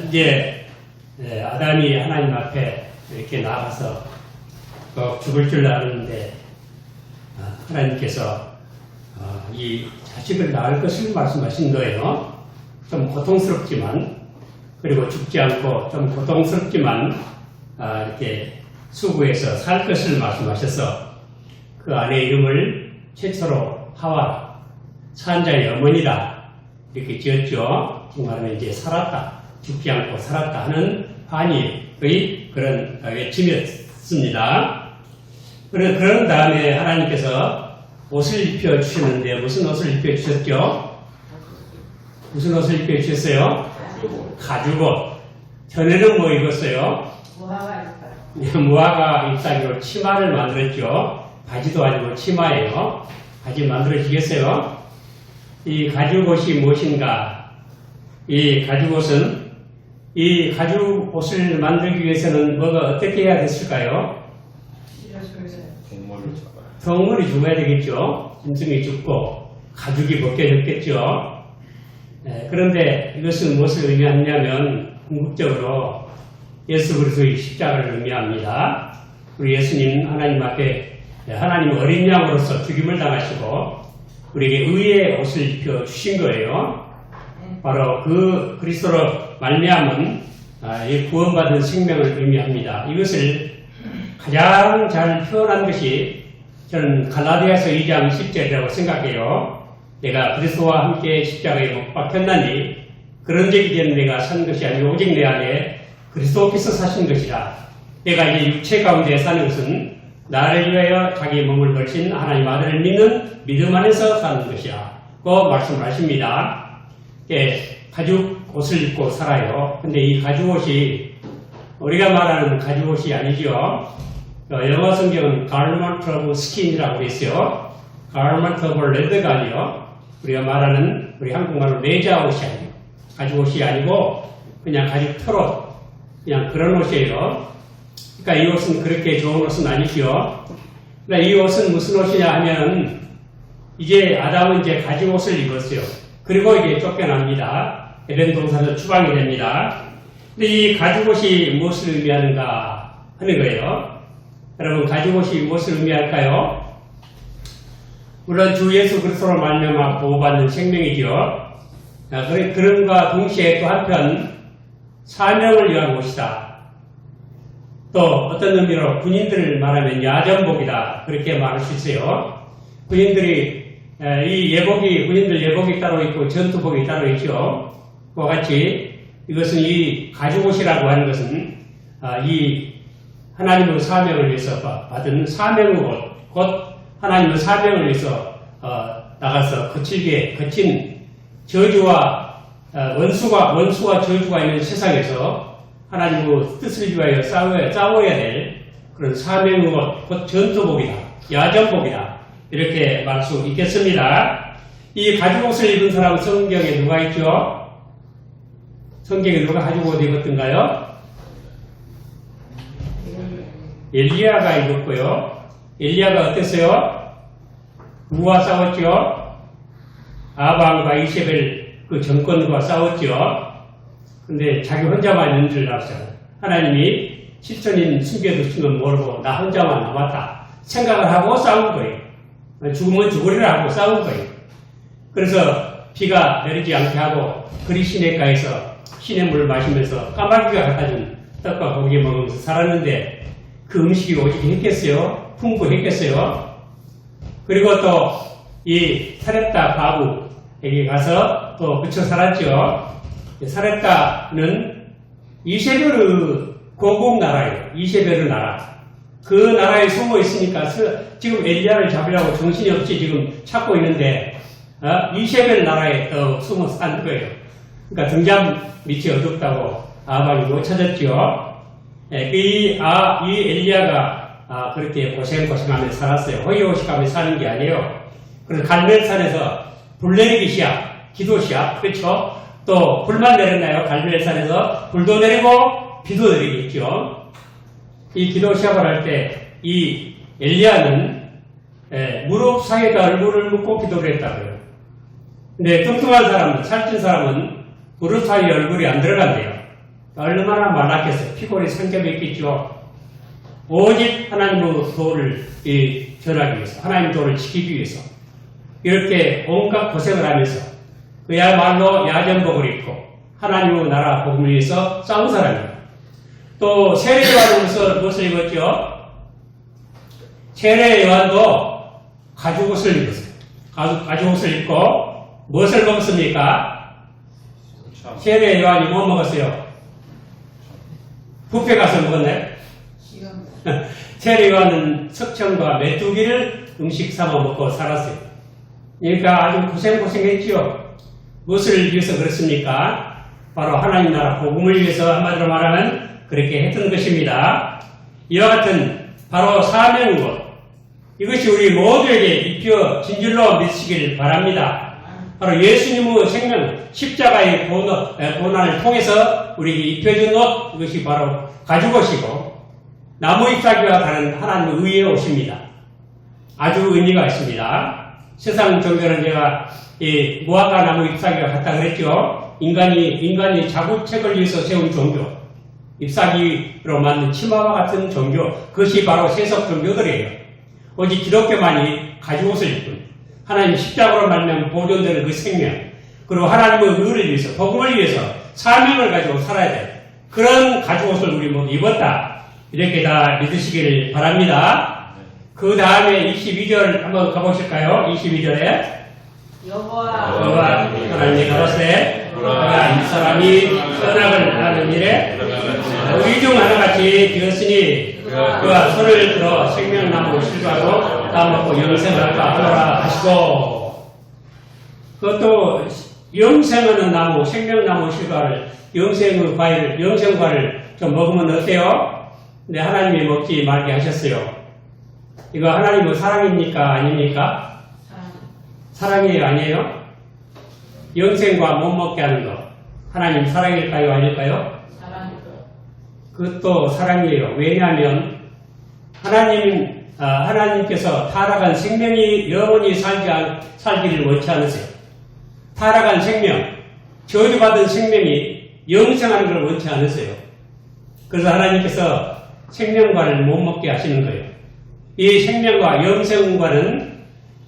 이제 아담이 하나님 앞에 이렇게 나가서 죽을 줄 알았는데 하나님께서 이 자식을 낳을 것을 말씀하신 거예요. 좀 고통스럽지만, 그리고 죽지 않고 좀 고통스럽지만 이렇게 수구에서 살 것을 말씀하셔서 그 아내의 이름을 최초로 하와, 산 자의 어머니다 이렇게 지었죠. 정말로 이제 살았다, 죽지 않고 살았다 하는 반의의 그런 외침이었습니다. 그런 다음에 하나님께서 옷을 입혀 주시는데 무슨 옷을 입혀 주셨죠? 무슨 옷을 입혀 주셨어요? 가죽옷. 전에는 뭐 입었어요? 무화과 잎사귀로 치마를 만들었죠. 바지도 아니고 치마예요. 바지 만들어지겠어요? 이 가죽옷이 무엇인가? 이 가죽옷은, 이 가죽옷을 만들기 위해서는 뭐가 어떻게 해야 됐을까요? 동물이 죽어야 되겠죠. 짐승이 죽고 가죽이 벗겨졌겠죠. 그런데 이것은 무엇을 의미하냐면 궁극적으로 예수 그리스도의 십자가를 의미합니다. 우리 예수님 하나님 앞에 하나님 어린 양으로서 죽임을 당하시고 우리에게 의의 옷을 입혀 주신 거예요. 바로 그 그리스도로 말미암은 구원받은 생명을 의미합니다. 이것을 가장 잘 표현한 것이 저는 갈라디아서 2장 10절이라고 생각해요. 내가 그리스도와 함께 십자가에 못 박혔나니 그런 적이 된 내가 산 것이 아니고 오직 내 안에 그리스도께서 사신 것이라. 내가 이제 육체 가운데 사는 것은 나를 위하여 자기 몸을 걸신 하나님 아들을 믿는 믿음 안에서 사는 것이라 고 말씀을 하십니다. 가죽 옷을 입고 살아요. 근데 이 가죽 옷이 우리가 말하는 가죽 옷이 아니죠. 영어 성경은 garment of skin이라고 되어 있어요. garment of leather가 아니요. 우리가 말하는 우리 한국말로 내자 옷이 아니에요. 가죽 옷이 아니고 그냥 가죽 털옷, 그냥 그런 옷이에요. 그러니까 이 옷은 그렇게 좋은 옷은 아니죠. 그러니까 이 옷은 무슨 옷이냐 하면 이제 아담은 이제 가죽 옷을 입었어요. 그리고 이제 쫓겨납니다. 에덴 동산에서 추방이 됩니다. 근데 이 가죽 옷이 무엇을 의미하는가 하는 거예요. 여러분, 가죽 옷이 무엇을 의미할까요? 물론 주 예수 그리스도로 말미암아 보호받는 생명이죠. 그런가 동시에 또 한편 사명을 위한 옷이다. 또 어떤 의미로 군인들을 말하면 야전복이다. 그렇게 말할 수 있어요. 군인들이 군인들 예복이 따로 있고 전투복이 따로 있죠. 그와 같이 이것은 이 가죽옷이라고 하는 것은 이 하나님의 사명을 위해서 받은 사명의 옷, 곧 하나님의 사명을 위해서 나가서 거친 저주와 원수와 저주가 있는 세상에서 하나님의 뜻을 위하여 싸워야 될 그런 사명의 옷, 곧 전투복이다, 야전복이다, 이렇게 말할 수 있겠습니다. 이 가죽옷을 입은 사람은 성경에 누가 있죠? 성경에 누가 가죽옷을 입었던가요? 엘리야가 입었고요. 엘리야가 어땠어요? 누구와 싸웠죠? 아방과 이세벨 그 정권과 싸웠죠. 근데 자기 혼자만 있는 줄 알았어요. 하나님이 7천인 숨겨두신 건 모르고 나 혼자만 남았다 생각을 하고 싸운 거예요. 죽으면 죽으리라 하고 싸운 거예요. 그래서 비가 내리지 않게 하고 그리 시냇가에서 시냇 물을 마시면서 까마귀가 갖다 준 떡과 고기 먹으면서 살았는데 그 음식이 오직 했겠어요? 풍부했겠어요? 그리고 또 이 사렙다 과부에게 가서 또 그쳐 살았죠. 사렙다는 이세벨의 고국 나라예요. 이세벨의 나라. 그 나라에 숨어 있으니까 지금 엘리야를 잡으려고 정신이 없이 지금 찾고 있는데 이세벨 나라에 또 숨어 산 거예요. 그러니까 등잔 밑이 어둡다고 아합이 못 찾았죠. 이 엘리야가 그렇게 고생하며 살았어요. 호의호식하며 사는 게 아니에요. 그래서 갈멜산에서 불 내리기 시작, 기도 시작, 그렇죠? 또 불만 내렸나요? 갈멜산에서 불도 내리고 비도 내리겠죠. 이 기도 시작을 할 때 이 엘리야는 무릎 사이에다 얼굴을 묻고 기도를 했다고요. 근데 뚱뚱한 사람은, 살찐 사람은 부르사의 얼굴이 안 들어간대요. 얼마나 말랐겠어요. 피골이 상접해 있겠죠. 오직 하나님의 도를 전하기 위해서, 하나님의 도를 지키기 위해서 이렇게 온갖 고생을 하면서 그야말로 야전복을 입고 하나님의 나라 복음을 위해서 싸운 사람입니다. 또 세례 요한은 무엇을 입었죠? 세례 요한도 가죽옷을 입었어요. 가죽옷을 입고 무엇을 먹었습니까? 세례 요한이 뭐 먹었어요? 뷔페 가서 먹었나요? 세례 요한은 석청과 메뚜기를 음식 삼아 먹고 살았어요. 그러니까 아주 고생했지요. 무엇을 위해서 그렇습니까? 바로 하나님 나라 복음을 위해서 한마디로 말하면 그렇게 했던 것입니다. 이와 같은 바로 사명인 것, 이것이 우리 모두에게 입혀 진실로 믿으시길 바랍니다. 바로 예수님의 생명, 십자가의 고난을 통해서 우리에게 입혀준 옷, 이것이 바로 가죽옷이고 나무 잎사귀와 다른 하나님의 의의 옷입니다. 아주 의미가 있습니다. 세상 종교는 제가 무화과 나무 잎사귀와 같다 그랬죠. 인간이 자구책을 위해서 세운 종교, 잎사귀로 만든 치마와 같은 종교, 그것이 바로 세속 종교들이에요. 오직 기독교만이 가죽옷을 입은 하나님 십자가로 말미암아 보존되는 그 생명, 그리고 하나님의 의를 위해서, 복음을 위해서 사명을 가지고 살아야 돼. 그런 가죽옷을 우리 모두 입었다. 이렇게 다 믿으시길 바랍니다. 그 다음에 22절 한번 가보실까요? 22절에 여호와 하나님이 가로되 내가 이 사람이 선악을 하는 일에 우리 중 하나같이 되었으니 그가 손을 들어 생명나무 실과로 따먹고 영생할까 하노라 하시고, 그것도 영생하는 나무, 생명나무 실과를, 영생의 과일, 영생과를 좀 먹으면 어때요? 근데 하나님이 먹지 말게 하셨어요. 이거 하나님의 사랑입니까? 아닙니까? 사랑이에요? 아니에요? 영생과 못 먹게 하는 거 하나님 사랑일까요? 아닐까요? 그것도 사랑이에요. 왜냐하면 하나님께서 타락한 생명이 영원히 살기를 원치 않으세요. 타락한 생명, 저주받은 생명이 영생하는 걸 원치 않으세요. 그래서 하나님께서 생명과를 못 먹게 하시는 거예요. 이 생명과 영생과는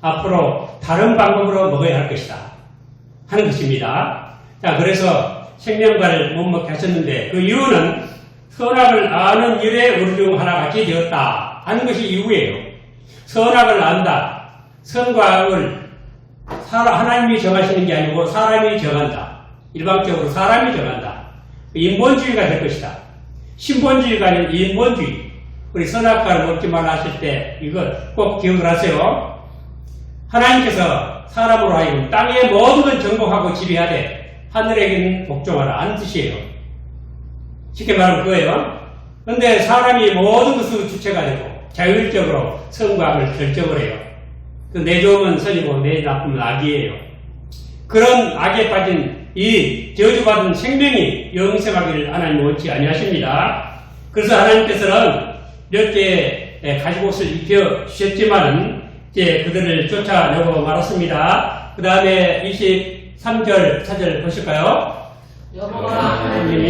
앞으로 다른 방법으로 먹어야 할 것이다 하는 것입니다. 자, 그래서 생명과를 못 먹게 하셨는데 그 이유는 선악을 아는 일에 우리 중 하나같이 되었다 하는 것이 이유예요. 선악을 안다. 선과 악을 하나님이 정하시는 게 아니고 사람이 정한다. 일방적으로 사람이 정한다. 인본주의가 될 것이다. 신본주의가 아닌 인본주의. 우리 선악과를 먹지 말라 하실 때 이거 꼭 기억을 하세요. 하나님께서 사람으로 하여금 땅의 모든 걸 정복하고 지배하되 하늘에게는 복종하라 안 뜻이에요. 쉽게 말하면 그거예요. 그런데 사람이 모든 것을 주체가 되고 자율적으로 선과 악을 결정을 해요. 내 좋으면 선이고 내 나쁘면 악이에요. 그런 악에 빠진 이 저주받은 생명이 영생하기를 하나님 원치 아니하십니다. 그래서 하나님께서는 이렇게 가죽옷을 입혀 주셨지만은 이제 그들을 쫓아내고 말았습니다. 그 다음에 23절 4절 보실까요? 여호와 하나님이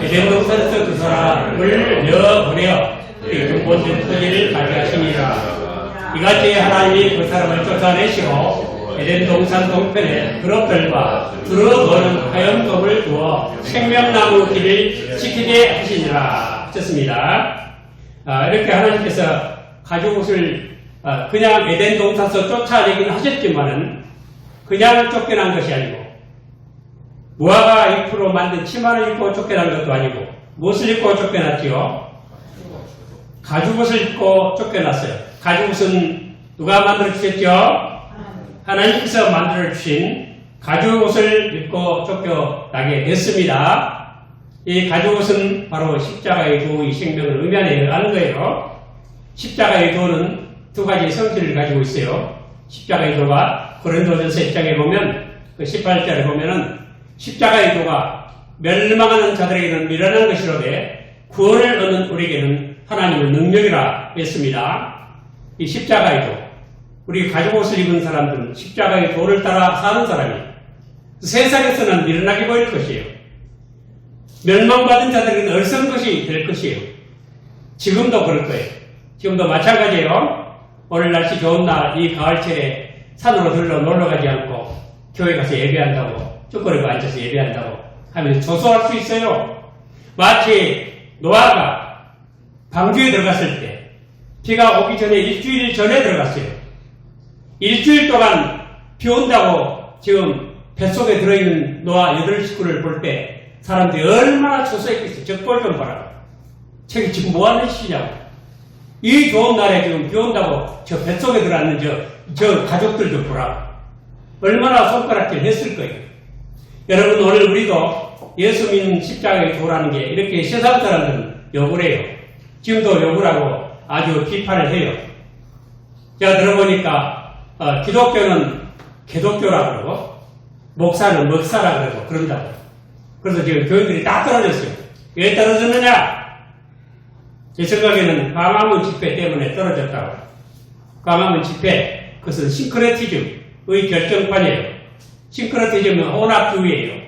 에덴 동산에서 그 사람을 내어보내어 근본된 토지를 가져가시니라. 이같이 하나님이 그 사람을 쫓아내시고 에덴 동산 동편에 그릇들과 두루도는 화염금을 두어 생명나무 길을 지키게 하시니라 하셨습니다. 이렇게 하나님께서 가죽옷을 그냥 에덴 동산에서 쫓아내긴 하셨지만은 그냥 쫓겨난 것이 아니고 무화과 잎으로 만든 치마를 입고 쫓겨난 것도 아니고 무엇을 입고 쫓겨났지요? 가죽옷을 입고 쫓겨났어요. 가죽옷은 누가 만들어 주셨죠? 하나님께서 만들어 주신 가죽옷을 입고 쫓겨나게 됐습니다. 이 가죽옷은 바로 십자가의 도의 생명을 의미하는 거예요. 십자가의 도는 두 가지 성질을 가지고 있어요. 십자가의 도가 고린도전서 1장에 보면 그 18절에 보면은 십자가의 도가 멸망하는 자들에게는 미련한 것이로되 구원을 얻는 우리에게는 하나님의 능력이라 했습니다. 이 십자가의 도, 우리 가죽옷을 입은 사람들은 십자가의 도를 따라 사는 사람이에요. 세상에서는 미련하게 보일 것이에요. 멸망받은 자들은 얼선 것이 될 것이에요. 지금도 그럴 거예요. 지금도 마찬가지예요. 오늘 날씨 좋은 날 이 가을철에 산으로 들러 놀러가지 않고 교회 가서 예배한다고 쭈그리고 앉아서 예배한다고 하면 조소할 수 있어요. 마치 노아가 방주에 들어갔을 때 비가 오기 전에 일주일 전에 들어갔어요. 일주일 동안 비 온다고 지금 뱃속에 들어있는 노아 8식구를 볼 때 사람들이 얼마나 조소했겠어요. 적볼 좀 봐라. 저기 지금 뭐하는 짓이냐고. 이 좋은 날에 지금 비 온다고 저 뱃속에 들어있는 저 가족들 좀 보라. 얼마나 손가락질 했을 거예요. 여러분 오늘 우리도 예수 믿는 십자가에 도라는 게 이렇게 세상 사람들은 욕을 해요. 지금도 욕을 하고 아주 비판을 해요. 제가 들어보니까 기독교는 개독교라고 그러고 목사는 먹사라고 그러고 그런다고. 그래서 지금 교인들이 다 떨어졌어요. 왜 떨어졌느냐? 제 생각에는 광화문 집회 때문에 떨어졌다고. 광화문 집회, 그것은 싱크레티즘의 결정판이에요. 싱크레티즘은 혼합주의예요.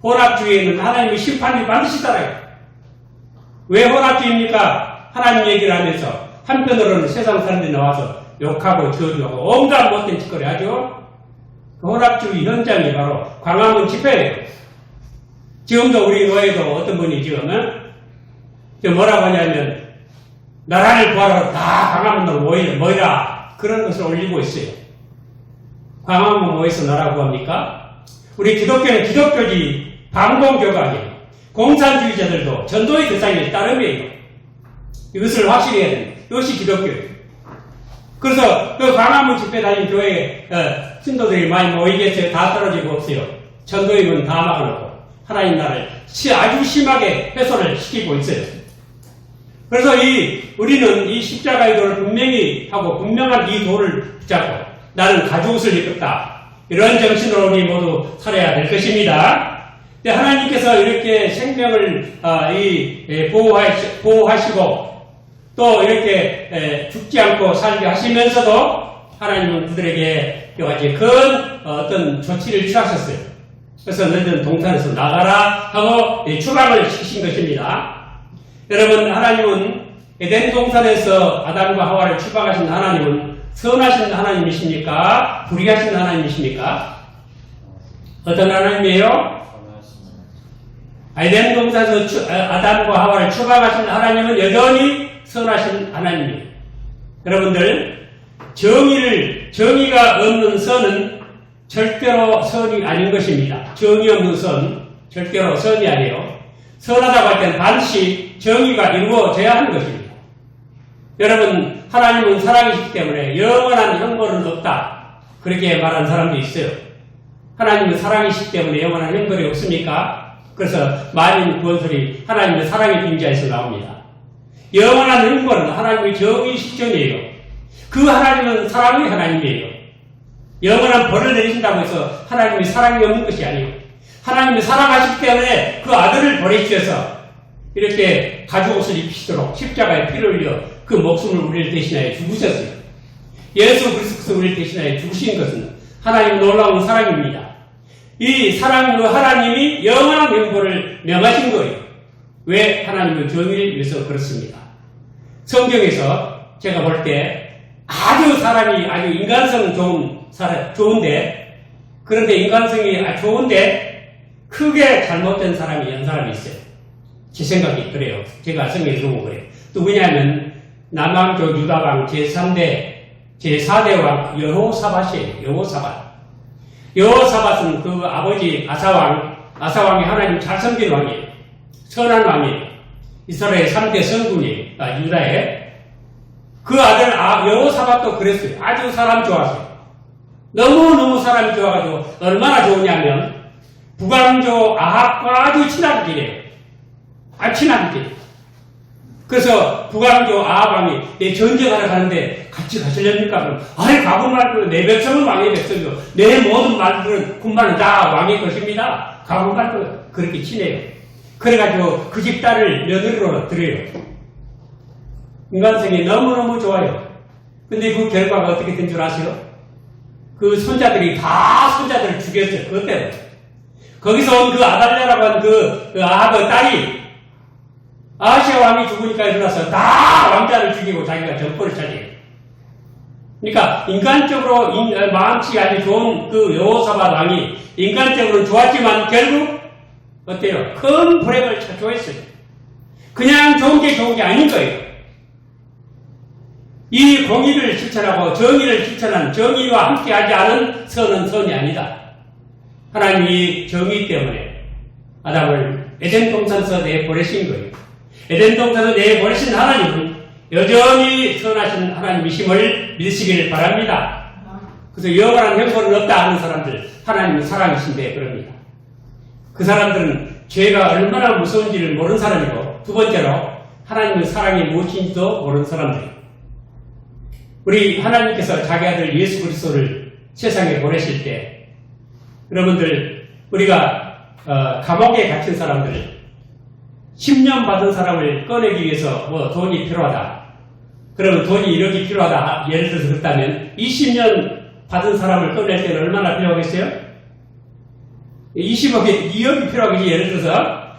혼합주의에는 하나님의 심판이 반드시 따라요. 왜 혼합주의입니까? 하나님 얘기를 하면서 한편으로는 세상 사람들이 나와서 욕하고 저주하고 온갖 못된 짓거리 하죠. 그 혼합주의 현장이 바로 광화문 집회예요. 지금도 우리 교회에도 어떤 분이 지금은 뭐라고 하냐면 나라를 구하러 다 광화문으로 모이라 그런 것을 올리고 있어요. 광화문 모여서 나라 구합니까? 우리 기독교는 기독교지 반공교가 아니에요. 공산주의자들도 전도의 대상이 따름이에요. 이것을 확실히 해야 됩니다. 이것이 기독교예요. 그래서 그 광화문 집회 다닌 교회에 신도들이 많이 모이겠어요. 다 떨어지고 없어요. 전도의 문 다 막아놓고 하나님 나라를 아주 심하게 훼손을 시키고 있어요. 그래서 우리는 이 십자가의 도를 분명히 하고 분명한 이 도를 붙잡고 나는 가죽옷을 입었다. 이런 정신으로 우리 모두 살아야 될 것입니다. 하나님께서 이렇게 생명을 보호하시고 또 이렇게 죽지 않고 살게 하시면서도 하나님은 그들에게 여러 가지 큰 어떤 조치를 취하셨어요. 그래서 너희들은 동산에서 나가라 하고 추방을 시키신 것입니다. 여러분 하나님은 에덴 동산에서 아담과 하와를 추방하신 하나님은 선하신 하나님이십니까? 불의하신 하나님이십니까? 어떤 하나님이에요? 에덴 동산에서 아담과 하와를 추방하신 하나님은 여전히 선하신 하나님이에요. 여러분들 정의가 없는 선은 절대로 선이 아닌 것입니다. 정의 없는 선 절대로 선이 아니에요. 선하다고 할 때는 반드시 정의가 이루어져야 하는 것입니다. 여러분 하나님은 사랑이시기 때문에 영원한 형벌은 없다. 그렇게 말하는 사람도 있어요. 하나님은 사랑이시기 때문에 영원한 형벌이 없습니까? 그래서 만인 구원설이 하나님의 사랑의 빙자에서 나옵니다. 영원한 형벌은 하나님의 정의 실정이에요. 그 하나님은 사랑의 하나님이에요. 영원한 벌을 내리신다고 해서 하나님이 사랑이 없는 것이 아니에요. 하나님이 사랑하시기 때문에 그 아들을 보내주셔서 이렇게 가죽옷을 입히시도록 십자가에 피를 흘려 그 목숨을 우리를 대신하여 죽으셨어요. 예수 그리스도께서 우리를 대신하여 죽으신 것은 하나님의 놀라운 사랑입니다. 이 사랑의 하나님이 영원한 형벌을 명하신 거예요. 왜? 하나님의 정의를 위해서 그렇습니다. 성경에서 제가 볼 때 아주 사람이 아주 인간성 좋은데 그런데 인간성이 좋은데 크게 잘못된 사람이 한 사람이 있어요. 제 생각이 그래요. 제가 성경에서 보고 그래요. 누구냐면 남왕조 유다왕 제4대 왕 여호사밧이에요. 여호사밧은 그 아버지 아사왕이 하나님 잘 섬긴 왕이에요. 선한 왕이에요. 이스라엘 3대 성군이에요. 유다에. 그 아들 여호사밧도 그랬어요. 아주 사람 좋았어요. 너무너무 사람이 좋아가지고 얼마나 좋으냐면 북왕조 아합과 아주 친하게 지내요. 친하게 지내요. 그래서 북왕조 아합왕이 전쟁하러 가는데 같이 가시렵니까? 그럼 가고 말고 내 백성은 왕의 백성이고 내 모든 말들은 군마는 다 왕의 것입니다. 가고 말고 그렇게 친해요. 그래가지고 그 집 딸을 며느리로 드려요. 인간성이 너무너무 좋아요. 근데 그 결과가 어떻게 된 줄 아세요? 그 손자들이 다 손자들을 죽였어요. 그것 때문에. 거기서 온 그 아달랴라고 한 그 아합의 딸이 아하시아 왕이 죽으니까 일어나서 다 왕자를 죽이고 자기가 정권을 차지해요. 그러니까 인간적으로 마음씨 아주 좋은 그 여호사밧 왕이 인간적으로는 좋았지만 결국 어때요? 큰 불행을 초래했어요. 그냥 좋은 게 아닌 거예요. 이 공의를 실천하고 정의를 실천한 정의와 함께하지 않은 선은 선이 아니다. 하나님이 정의 때문에 아담을 에덴 동산에서 내보내신 거예요. 에덴 동산에서 내보내신 하나님은 여전히 선하신 하나님이심을 믿으시길 바랍니다. 그래서 영원한 형벌은 없다 하는 사람들, 하나님은 사랑이신데 그럽니다. 그 사람들은 죄가 얼마나 무서운지를 모르는 사람이고, 두 번째로 하나님의 사랑이 무엇인지도 모르는 사람들이에요. 우리 하나님께서 자기 아들 예수 그리스도를 세상에 보내실 때, 여러분들 우리가 감옥에 갇힌 사람들, 10년 받은 사람을 꺼내기 위해서 돈이 필요하다. 그러면 돈이 1억이 필요하다. 예를 들어서 그렇다면 20년 받은 사람을 꺼낼 때는 얼마나 필요하겠어요? 20억에 2억이 필요하겠지. 예를 들어서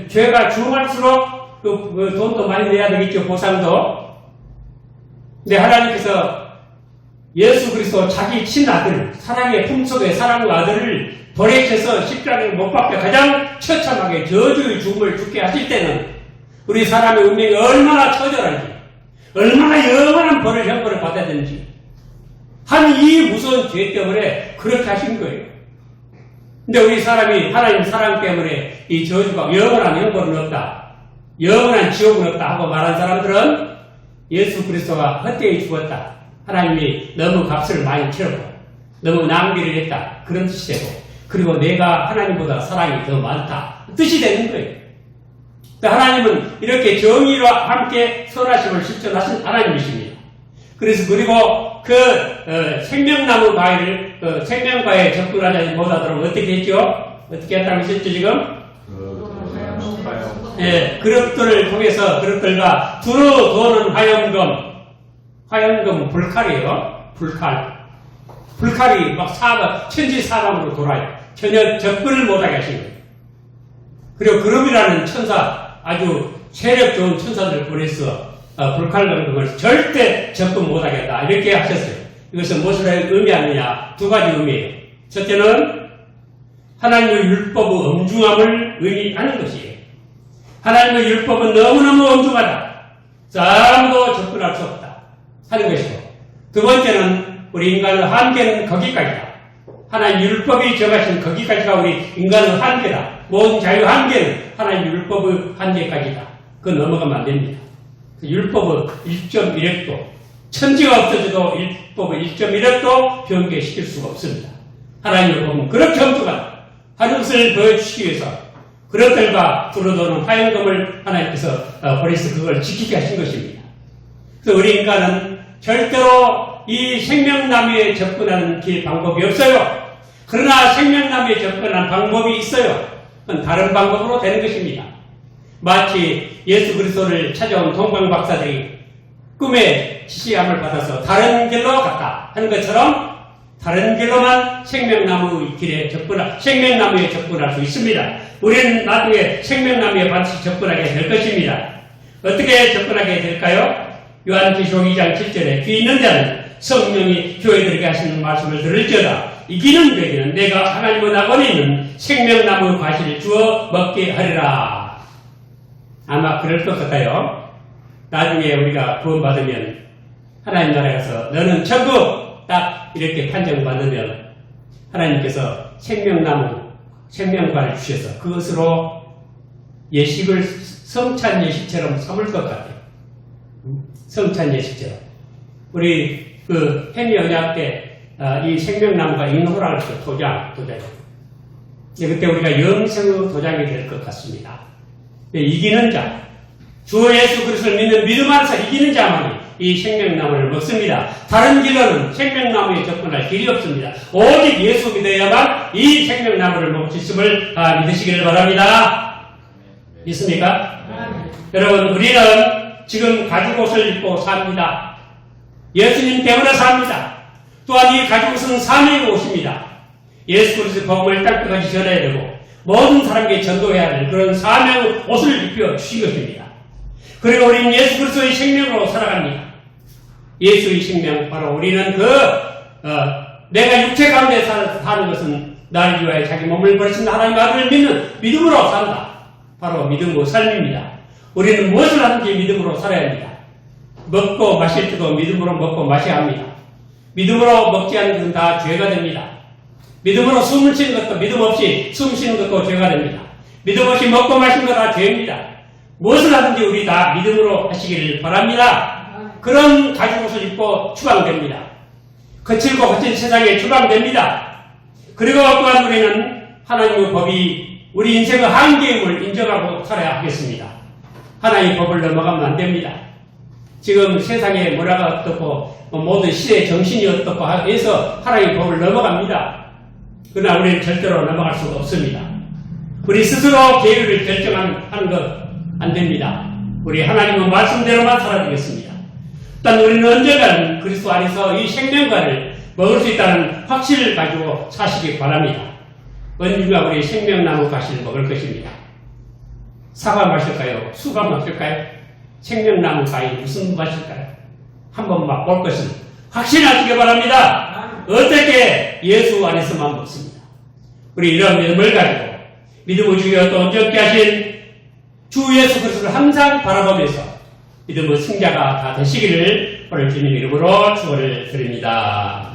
죄가 중할수록 돈도 많이 내야 되겠죠. 보상도. 근데 하나님께서 예수 그리스도 자기 친아들, 사랑의 품속의 사랑과 아들을 돌이켜서 십자가에 못 박혀 가장 처참하게 저주의 죽음을 죽게 하실 때는 우리 사람의 운명이 얼마나 처절한지, 얼마나 영원한 벌을 형벌을 받아야 되는지 한 이 무서운 죄 때문에 그렇게 하신 거예요. 근데 우리 사람이 하나님 사랑 때문에 이 저주가 영원한 형벌은 없다, 영원한 지옥은 없다 하고 말한 사람들은 예수 그리스도가 헛되이 죽었다, 하나님이 너무 값을 많이 치렀고 너무 낭비를 했다, 그런 뜻이 되고, 그리고 내가 하나님보다 사랑이 더 많다 뜻이 되는 거예요. 하나님은 이렇게 정의와 함께 선하심을 실천하신 하나님이십니다. 그래서 그리고 생명나무 과일을 생명과에 접근하지 못하도록 어떻게 했죠? 어떻게 했다고 했죠 지금? 예, 그릇들을 통해서 그릇들과 두루 도는 화염금 불칼이에요. 불칼이 막 천지사방으로 돌아요. 전혀 접근을 못하게 하신 거예요. 그리고 그룹이라는 천사, 아주 세력 좋은 천사들을 보내서 불칼금을 절대 접근 못하게 했다, 이렇게 하셨어요. 이것은 무엇을 의미하느냐? 두 가지 의미예요. 첫째는 하나님의 율법의 엄중함을 의미하는 것이에요. 하나님의 율법은 너무너무 엄중하다, 아무도 접근할 수 없다 하는 것이고, 두 번째는 우리 인간의 한계는 거기까지다. 하나님 율법이 정하신 거기까지가 우리 인간의 한계다. 모든 자유 한계는 하나님 율법의 한계까지다. 그건 넘어가면 안 됩니다. 율법의 1.1획도, 천지가 없어져도 율법의 1.1획도 변개시킬 수가 없습니다. 하나님의 법은 그렇게 엄중하다 하는 것을 보여주시기 위해서 그릇들과 두루도는 화염금을 하나님께서 보내서 그걸 지키게 하신 것입니다. 그래서 우리 인간은 절대로 이 생명나무에 접근하는 방법이 없어요. 그러나 생명나무에 접근하는 방법이 있어요. 그건 다른 방법으로 되는 것입니다. 마치 예수 그리스도를 찾아온 동방박사들이 꿈에 지시함을 받아서 다른 길로 갔다 하는 것처럼 다른 길로만 생명나무의 길에 생명나무에 접근할 수 있습니다. 우리는 나중에 생명나무에 반드시 접근하게 될 것입니다. 어떻게 접근하게 될까요? 요한계시록 2장 7절에 귀 있는 자는 성령이 교회들에게 하시는 말씀을 들을지어다. 이기는 자에게는 내가 하나님의 낙원에 있는 생명나무 과실을 주어 먹게 하리라. 아마 그럴 것 같아요. 나중에 우리가 구원받으면 하나님 나라에 가서 너는 천국 딱 이렇게 판정받으면 하나님께서 생명과를 주셔서 그것으로 예식을 성찬 예식처럼 삼을 것 같아요. 성찬 예식처럼. 우리 행위 언약 때 이 생명나무가 인호라는 도장. 그때 우리가 영생의 도장이 될 것 같습니다. 이기는 자, 주 예수 그리스도를 믿는 믿음 안에서 이기는 자만이 이 생명나무를 먹습니다. 다른 길로는 생명나무에 접근할 길이 없습니다. 오직 예수 믿어야만 이 생명나무를 먹을 수 있음을 믿으시기를 바랍니다. 믿습니까? 여러분, 우리는 지금 가죽옷을 입고 삽니다. 예수님 때문에 삽니다. 또한 이 가죽옷은 사명의 옷입니다. 예수 그리스도의 복음을 땅끝까지 전해야 되고 모든 사람에게 전도해야 될 그런 사명 옷을 입혀 주신 것입니다. 그리고 우리는 예수 그리스도의 생명으로 살아갑니다. 예수의 생명, 바로 우리는 내가 육체 가운데 사는 것은 나를 위하여 자기 몸을 버리신 하나님 아들을 믿는 믿음으로 산다. 바로 믿음의 삶입니다. 우리는 무엇을 하든지 믿음으로 살아야 합니다. 먹고 마실 때도 믿음으로 먹고 마셔야 합니다. 믿음으로 먹지 않는 것은 다 죄가 됩니다. 믿음으로 숨을 쉬는 것도 믿음 없이 숨 쉬는 것도 죄가 됩니다. 믿음 없이 먹고 마시는 것 다 죄입니다. 무엇을 하든지 우리 다 믿음으로 하시기를 바랍니다. 그런 가죽옷을 입고 추방됩니다. 거칠고 거친 세상에 추방됩니다. 그리고 또한 우리는 하나님의 법이 우리 인생의 한계임을 인정하고 살아야 하겠습니다. 하나님의 법을 넘어가면 안 됩니다. 지금 세상에 뭐라가 어떻고 모든 시대의 정신이 어떻고 해서 하나님의 법을 넘어갑니다. 그러나 우리는 절대로 넘어갈 수가 없습니다. 우리 스스로 계율을 결정하는 것 안 됩니다. 우리 하나님의 말씀대로만 살아야 되겠습니다. 일단 우리는 언젠가는 그리스도 안에서 이 생명과를 먹을 수 있다는 확신을 가지고 사시기 바랍니다. 언젠가 우리 생명나무 가시를 먹을 것입니다. 사과 마실까요? 수박 마실까요? 생명나무 가위 무슨 맛일까요? 한번 맛볼 것입니다. 확신하시기 바랍니다. 어떻게 예수 안에서만 먹습니다. 우리 이런 믿음을 가지고 믿음의 주여 또 온전케 하신 주 예수 그리스도를 항상 바라보면서 믿음의 승자가 다 되시기를 오늘 주님 이름으로 축원을 드립니다.